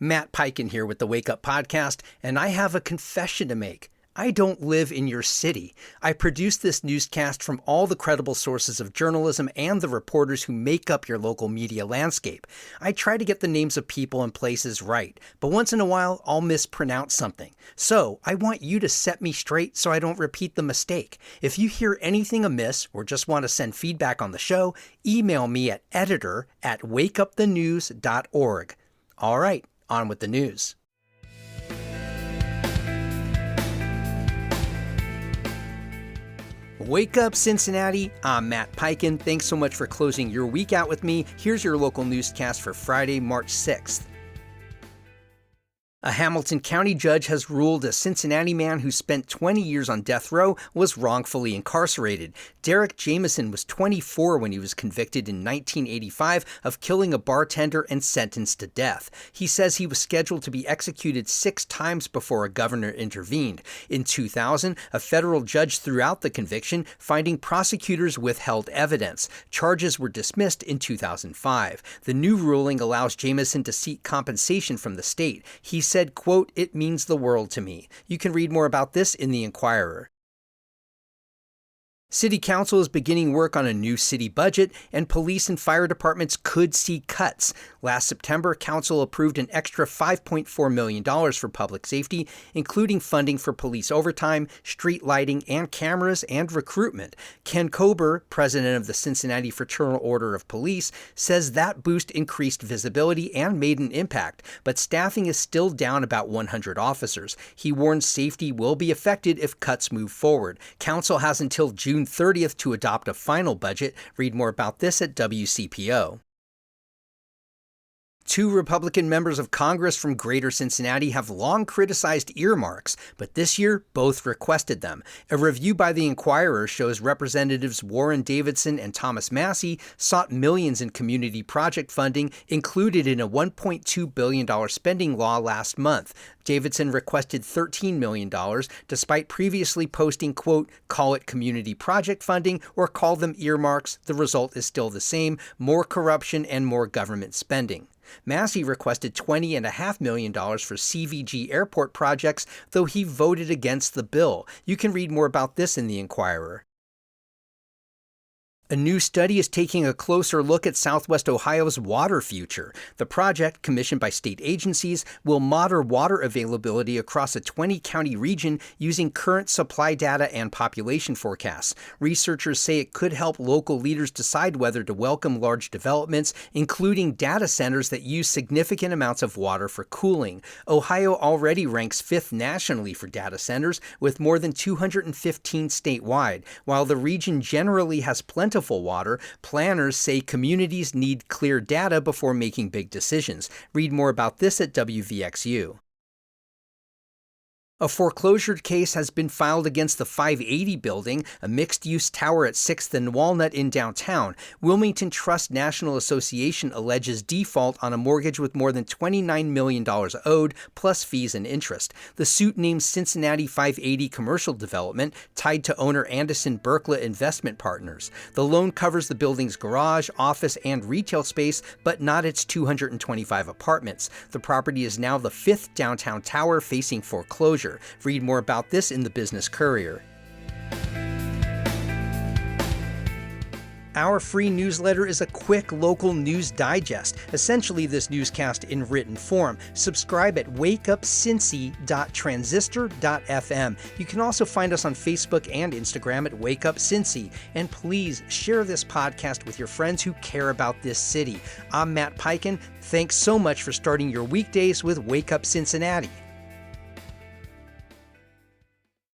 Matt Peiken here with the Wake Up Podcast, and I have a confession to make. I don't live in your city. I produce this newscast from all the credible sources of journalism and the reporters who make up your local media landscape. I try to get the names of people and places right, but once in a while I'll mispronounce something. So I want you to set me straight so I don't repeat the mistake. If you hear anything amiss or just want to send feedback on the show, email me at editor@wakeupthenews.org. All right, on with the news. Wake up, Cincinnati. I'm Matt Peiken. Thanks so much for closing your week out with me. Here's your local newscast for Friday, March 6th. A Hamilton County judge has ruled a Cincinnati man who spent 20 years on death row was wrongfully incarcerated. Derek Jamison was 24 when he was convicted in 1985 of killing a bartender and sentenced to death. He says he was scheduled to be executed 6 times before a governor intervened. In 2000, a federal judge threw out the conviction, finding prosecutors withheld evidence. Charges were dismissed in 2005. The new ruling allows Jamison to seek compensation from the state. He said, quote, "It means the world to me." You can read more about this in the Inquirer. City Council is beginning work on a new city budget, and police and fire departments could see cuts. Last September, Council approved an extra $5.4 million for public safety, including funding for police overtime, street lighting, and cameras and recruitment. Ken Kober, president of the Cincinnati Fraternal Order of Police, says that boost increased visibility and made an impact, but staffing is still down about 100 officers. He warns safety will be affected if cuts move forward. Council has until June 30th to adopt a final budget. Read more about this at WCPO. 2 Republican members of Congress from Greater Cincinnati have long criticized earmarks, but this year both requested them. A review by the Inquirer shows Representatives Warren Davidson and Thomas Massey sought millions in community project funding included in a $1.2 billion spending law last month. Davidson requested $13 million, despite previously posting, quote, "call it community project funding or call them earmarks. The result is still the same, more corruption and more government spending." Massey requested $20.5 million for CVG airport projects, though he voted against the bill. You can read more about this in the Inquirer. A new study is taking a closer look at Southwest Ohio's water future. The project, commissioned by state agencies, will monitor water availability across a 20-county region using current supply data and population forecasts. Researchers say it could help local leaders decide whether to welcome large developments, including data centers that use significant amounts of water for cooling. Ohio already ranks 5th nationally for data centers, with more than 215 statewide. While the region generally has plentiful water, planners say communities need clear data before making big decisions. Read more about this at WVXU. A foreclosure case has been filed against the 580 building, a mixed-use tower at 6th and Walnut in downtown. Wilmington Trust National Association alleges default on a mortgage with more than $29 million owed, plus fees and interest. The suit names Cincinnati 580 Commercial Development, tied to owner Anderson Berkla Investment Partners. The loan covers the building's garage, office, and retail space, but not its 225 apartments. The property is now the 5th downtown tower facing foreclosure. Read more about this in the Business Courier. Our free newsletter is a quick local news digest, essentially this newscast in written form. Subscribe at wakeupcincy.transistor.fm. You can also find us on Facebook and Instagram at wakeupcincy. And please share this podcast with your friends who care about this city. I'm Matt Peiken. Thanks so much for starting your weekdays with Wake Up Cincinnati.